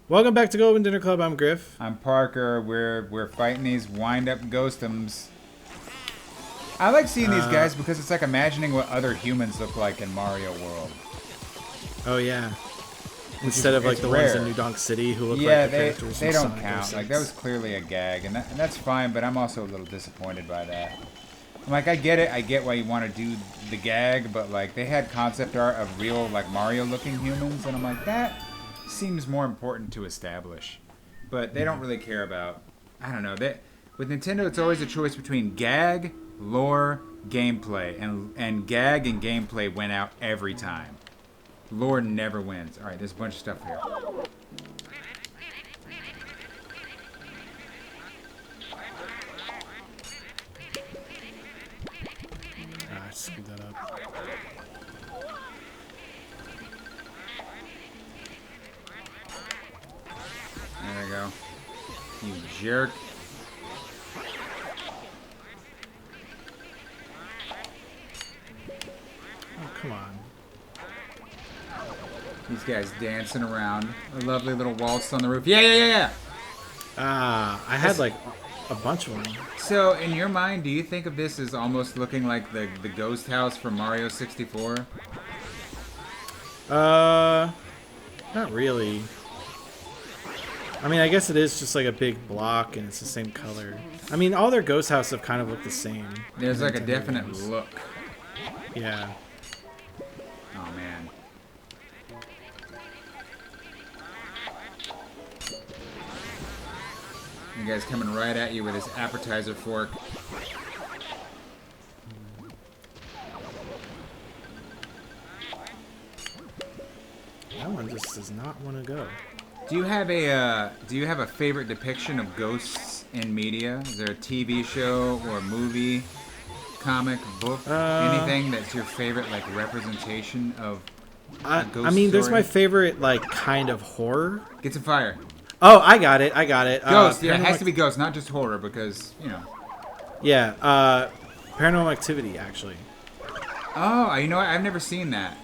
Welcome back to Golden Dinner Club. I'm Griff. I'm Parker. We're fighting these wind-up ghostums. I like seeing these guys because it's like imagining what other humans look like in Mario World. Oh yeah. Instead of like the rare. ones in New Donk City who look like the characters they from don't Sonic count. 06. Like that was clearly a gag, and that's fine. But I'm also a little disappointed by that. I'm like, I get it. I get why you want to do the gag, but like they had concept art of real like Mario-looking humans, and I'm like that seems more important to establish. But they don't really care about. I don't know. With Nintendo, it's always a choice between gag, lore, gameplay, and gag and gameplay win out every time. Lore never wins. All right, there's a bunch of stuff here. I screwed that up. There we go. You jerk. Oh, come on. These guys dancing around. A lovely little waltz on the roof. Yeah. I had like a bunch of them. So, in your mind, do you think of this as almost looking like the ghost house from Mario 64? Not really. I mean, I guess it is just like a big block and it's the same color. I mean, all their ghost houses have kind of looked the same. There's like a Nintendo definite games. look. Yeah. Oh, man. You guys coming right at you with his appetizer fork. That one just does not want to go. Do you have a favorite depiction of ghosts in media? Is there a TV show or movie, comic, book, anything that's your favorite like representation of a ghost I mean, there's story? my favorite like kind of horror. Get some fire. Oh, I got it. Ghost, yeah, it has to be ghost, not just horror, because, you know. Yeah, Paranormal Activity, actually. Oh, you know what? I've never seen that.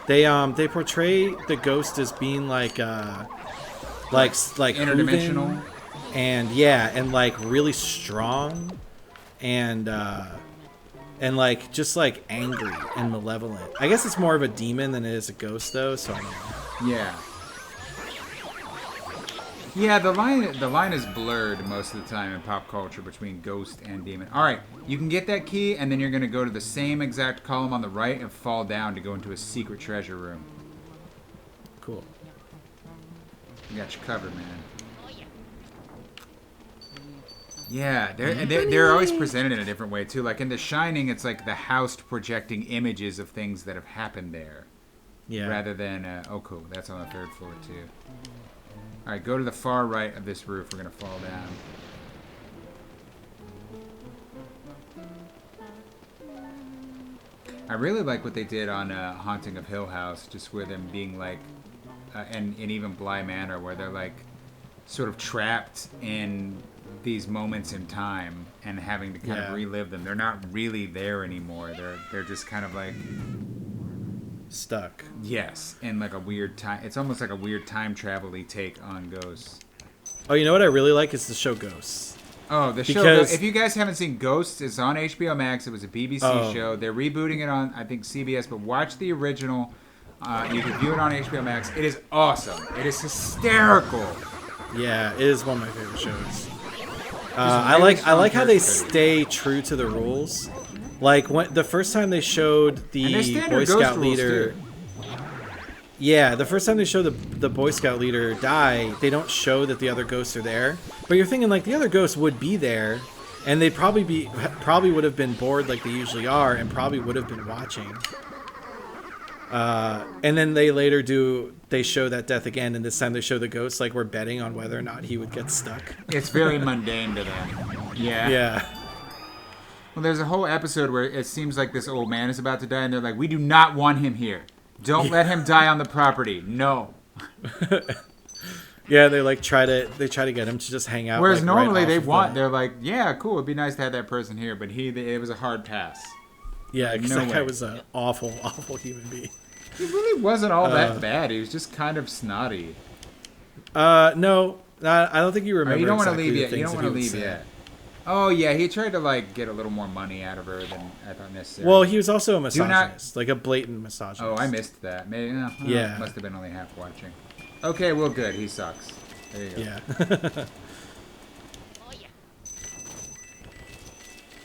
They portray the ghost as being like Interdimensional. Hooven, and like really strong, and like just like angry and malevolent. I guess it's more of a demon than it is a ghost, though. So I don't know. Yeah. Yeah, the line is blurred most of the time in pop culture between ghost and demon. All right, you can get that key, and then you're going to go to the same exact column on the right and fall down to go into a secret treasure room. Cool. You got you covered, man. Yeah, they're always presented in a different way, too. Like in The Shining, it's like the house projecting images of things that have happened there. Yeah. Rather than, oh, cool, that's on the third floor, too. All right, go to the far right of this roof. We're going to fall down. I really like what they did on Haunting of Hill House, just where them being like, and even Bly Manor, where they're like sort of trapped in these moments in time and having to kind of relive them. They're not really there anymore. They're just kind of like... stuck. Yes, in like a weird time. It's almost like a weird time travel-y take on ghosts. Oh, you know what I really like is the show Ghosts. Oh, the show. If you guys haven't seen Ghosts, it's on HBO Max. It was a BBC show. They're rebooting it on, I think, CBS. But watch the original. You can view it on HBO Max. It is awesome. It is hysterical. Yeah, it is one of my favorite shows. I like how they stay true to the rules. Like when the first time they showed the Boy Scout leader, the first time they show the Boy Scout leader die, they don't show that the other ghosts are there. But you're thinking like the other ghosts would be there, and they'd probably would have been bored like they usually are, and probably would have been watching. And then they show that death again, and this time they show the ghosts like we're betting on whether or not he would get stuck. It's very mundane to them. Yeah. Yeah. Well, there's a whole episode where it seems like this old man is about to die, and they're like, "We do not want him here. Don't let him die on the property. No." Yeah, they try to get him to just hang out. Whereas normally right they're like, yeah, cool, it'd be nice to have that person here, but it was a hard pass. Yeah, because that guy was an awful human being. He really wasn't all that bad. He was just kind of snotty. No, I don't think you remember. You don't want to exactly leave yet. You don't want to leave say. yet. Oh yeah, he tried to get a little more money out of her than I thought necessary. Well, he was also a misogynist, like a blatant misogynist. Oh, I missed that. Maybe yeah, must have been only half watching. Okay, well, good. He sucks. There you go. Yeah.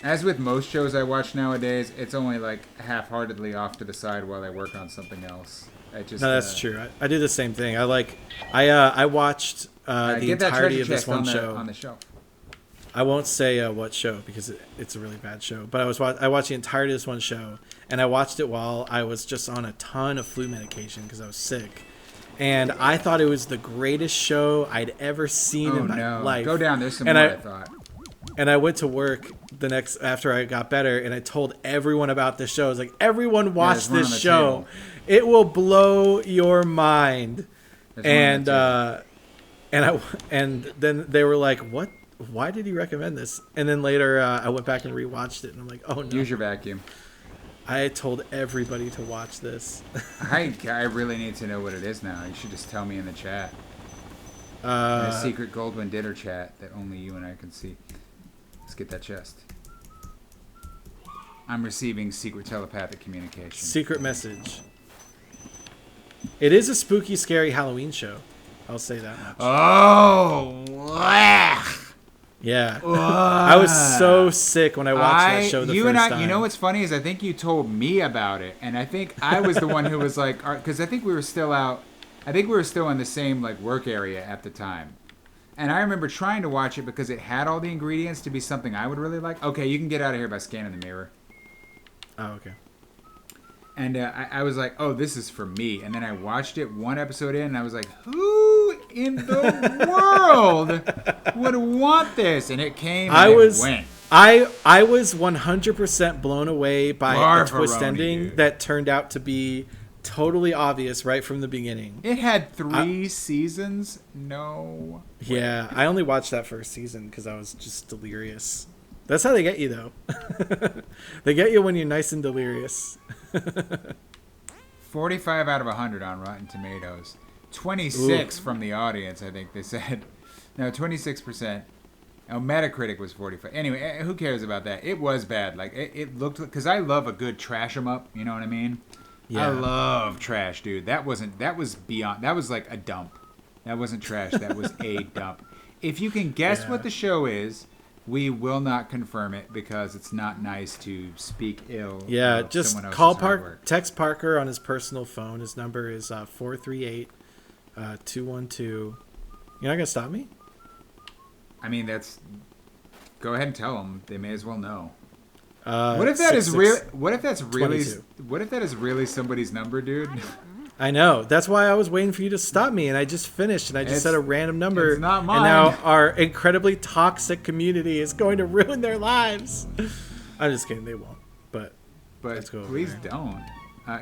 As with most shows I watch nowadays, it's only half-heartedly off to the side while I work on something else. No, that's true. I do the same thing. I watched the entirety of this one show on the shelf. I won't say what show because it's a really bad show. But I watched the entirety of this one show, and I watched it while I was just on a ton of flu medication because I was sick. And I thought it was the greatest show I'd ever seen in my life. Go down. There's some more, I thought. And I went to work after I got better, and I told everyone about this show. I was like, everyone watch this show. It will blow your mind. And then they were like, what? Why did he recommend this? And then later I went back and rewatched it, and I'm like, oh no. Use your vacuum. I told everybody to watch this. I really need to know what it is now. You should just tell me in the chat. In a secret Goldwyn Ditter chat that only you and I can see. Let's get that chest. I'm receiving secret telepathic communication. Secret message. It is a spooky, scary Halloween show. I'll say that much. Oh, yeah. I was so sick when I watched that show the first time. You know what's funny is I think you told me about it, and I think I was the one who was like, because I think we were still out. I think we were still in the same work area at the time. And I remember trying to watch it because it had all the ingredients to be something I would really like. Okay, you can get out of here by scanning the mirror. Oh, okay. And I was like, oh, this is for me. And then I watched it one episode in, and I was like, who in the world would want this? And it came and it went. I was 100% blown away by a twist ending dude. That turned out to be totally obvious right from the beginning. It had 3 seasons. No. Yeah, I only watched that first season because I was just delirious. That's how they get you, though. They get you when you're nice and delirious. 45 out of 100 on Rotten Tomatoes. 26 from the audience, I think they said. No, 26%. Oh, Metacritic was 45. Anyway, who cares about that? It was bad. It looked... Because I love a good trash 'em up, you know what I mean? Yeah. I love trash, dude. That was beyond... That was like a dump. That wasn't trash. That was a dump. If you can guess what the show is... We will not confirm it because it's not nice to speak ill. Yeah, just call text Parker on his personal phone. His number is 438-212. You're not gonna stop me? I mean, go ahead and tell them. They may as well know. What if that is real? What if that is really somebody's number, dude? I know. That's why I was waiting for you to stop me, and I just finished, and I just said a random number. It's not mine. And now our incredibly toxic community is going to ruin their lives. I'm just kidding. They won't. But let's go please don't.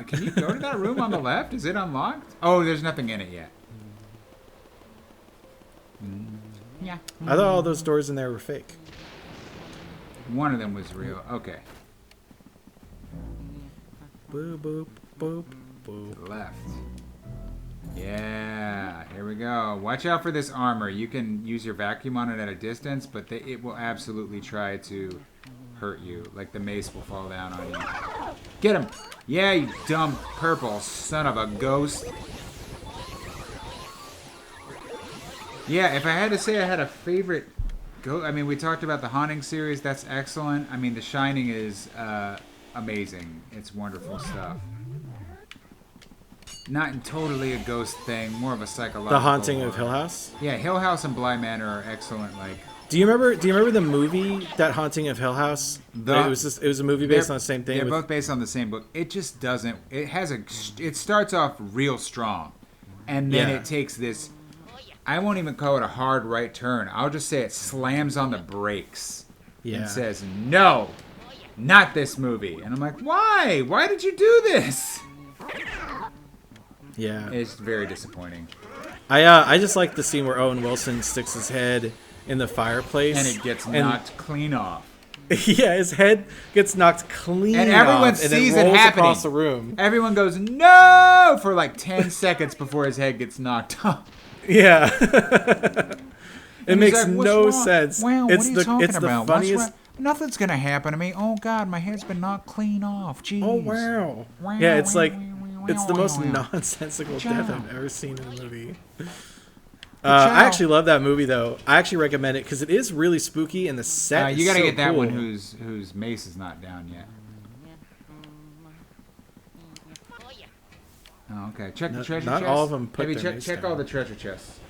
Can you go to that room on the left? Is it unlocked? Oh, there's nothing in it yet. Yeah. I thought all those doors in there were fake. One of them was real. Okay. Boop, boop, boop. Left. Yeah, here we go. Watch out for this armor. You can use your vacuum on it at a distance, but it will absolutely try to hurt you. Like the mace will fall down on you. Get him! Yeah, you dumb purple son of a ghost. Yeah, if I had to say I had a favorite I mean, we talked about the Haunting series. That's excellent. I mean, The Shining is amazing. It's wonderful stuff. Not totally a ghost thing, more of a psychological. The Haunting of Hill House? Yeah, Hill House and Bly Manor are excellent. Do you remember the movie That Haunting of Hill House? It was a movie based on the same thing. They're both based on the same book. It just doesn't. It starts off real strong, and then it takes this. I won't even call it a hard right turn. I'll just say it slams on the brakes and says, "No, not this movie." And I'm like, "Why? Why did you do this?" Yeah. It's very disappointing. I just like the scene where Owen Wilson sticks his head in the fireplace. And it gets knocked clean off. Yeah, his head gets knocked clean off. And everyone sees it happening. Across the room. Everyone goes, no! For like 10 seconds before his head gets knocked off. Yeah. It makes like, no sense. Wow, what are you talking about? The funniest... Nothing's going to happen to me. Oh, God, my head's been knocked clean off. Jeez. Oh, wow. Yeah, it's like... It's the most nonsensical death I've ever seen in a movie. I actually love that movie, though. I actually recommend it because it is really spooky and the set is you gotta so get that cool. one whose mace is not down yet. Oh, okay. Check the treasure chest. Not all of them put Maybe their mace check down. all the treasure chests.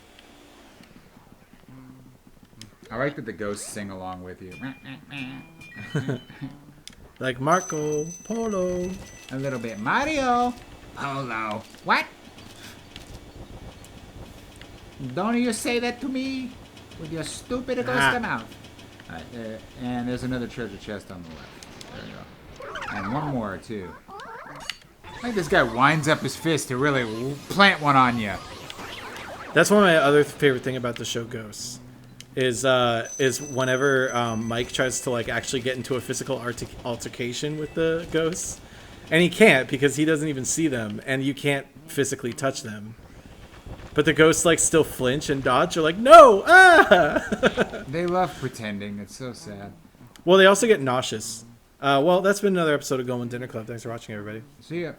I like that the ghosts sing along with you. Like Marco Polo. A little bit Mario Polo. What? Don't you say that to me with your stupid ghost mouth. Alright, and there's another treasure chest on the left. There you go. And one more, too. I think this guy winds up his fist to really plant one on you. That's one of my other favorite thing about the show Ghosts. Is whenever Mike tries to like actually get into a physical altercation with the ghosts, and he can't because he doesn't even see them, and you can't physically touch them. But the ghosts like still flinch and dodge. You're like, no, ah! They love pretending. It's so sad. Well, they also get nauseous. Well, that's been another episode of Going Dinner Club. Thanks for watching, everybody. See ya.